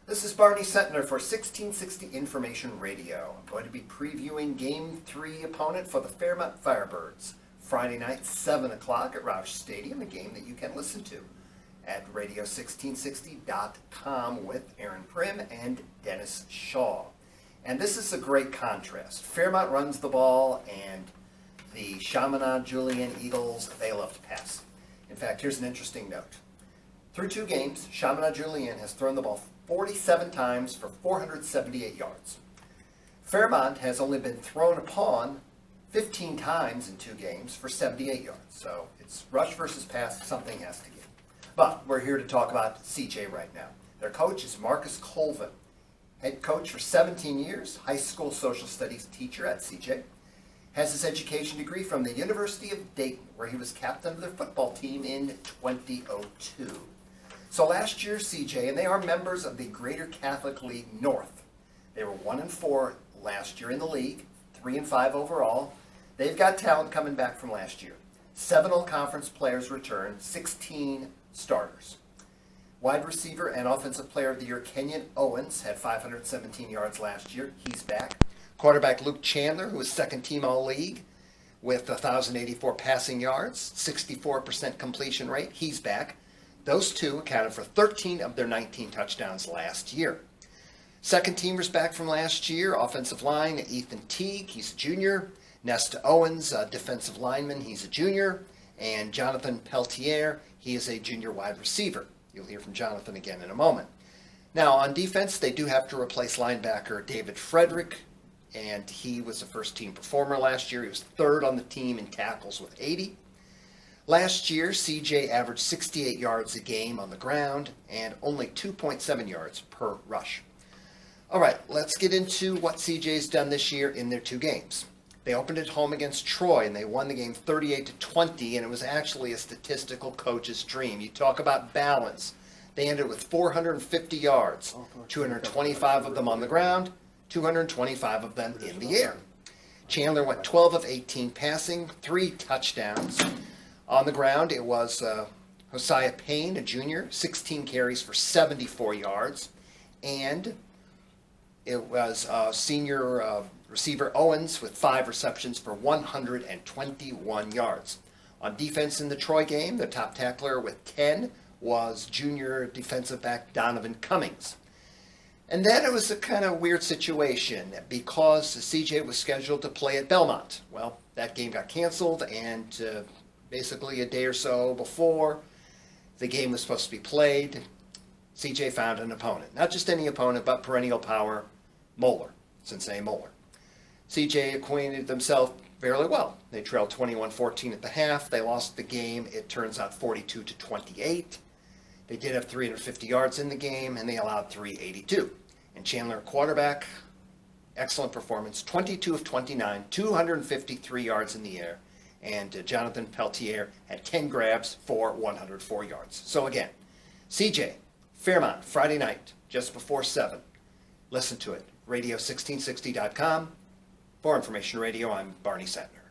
This is Barney Sentner for 1660 Information Radio. I'm going to be previewing Game 3 opponent for the Fairmont Firebirds. Friday night, 7 o'clock at Roush Stadium, a game that you can listen to at radio1660.com with Aaron Prim and Dennis Shaw. And this is a great contrast. Fairmont runs the ball, and the Chaminade Julianne Eagles, they love to pass. In fact, here's an interesting note. Through 2 games, Chaminade Julianne has thrown the ball 47 times for 478 yards. Fairmont has only been thrown upon 15 times in 2 games for 78 yards. So it's rush versus pass, something has to give. But we're here to talk about CJ right now. Their coach is Marcus Colvin, head coach for 17 years, high school social studies teacher at CJ. Has his education degree from the University of Dayton, where he was captain of their football team in 2002. So last year, CJ, and they are members of the Greater Catholic League North. They were 1-4 last year in the league, 3-5 overall. They've got talent coming back from last year. 7 all-conference players returned, 16 starters. Wide receiver and offensive player of the year, Kenyon Owens, had 517 yards last year. He's back. Quarterback Luke Chandler, who was second-team All-League with 1,084 passing yards, 64% completion rate. He's back. Those two accounted for 13 of their 19 touchdowns last year. Second teamers back from last year, offensive line, Ethan Teague, he's a junior. Nesta Owens, defensive lineman, he's a junior. And Jonathan Peltier, he is a junior wide receiver. You'll hear from Jonathan again in a moment. Now, on defense, they do have to replace linebacker David Frederick, and he was a first-team performer last year. He was third on the team in tackles with 80. Last year, CJ averaged 68 yards a game on the ground and only 2.7 yards per rush. All right, let's get into what CJ's done this year in their 2 games. They opened at home against Troy, and they won the game 38-20, and it was actually a statistical coach's dream. You talk about balance. They ended with 450 yards, 225 of them on the ground, 225 of them in the air. Chandler went 12 of 18 passing, 3 touchdowns. On the ground, it was Hosea Payne, a junior, 16 carries for 74 yards. And it was senior receiver Owens with 5 receptions for 121 yards. On defense in the Troy game, the top tackler with 10 was junior defensive back Donovan Cummings. And then it was a kind of weird situation because CJ was scheduled to play at Belmont. Well, that game got canceled, and basically a day or so before the game was supposed to be played, CJ found an opponent. Not just any opponent, but perennial power, Moeller, Sensei Moeller. CJ acquainted themselves fairly well. They trailed 21-14 at the half. They lost the game, it turns out 42-28. They did have 350 yards in the game, and they allowed 382. And Chandler, quarterback, excellent performance, 22 of 29, 253 yards in the air. And Jonathan Peltier had 10 grabs for 104 yards. So again, CJ, Fairmont, Friday night, just before 7. Listen to it, radio1660.com. For Information Radio, I'm Barney Sentner.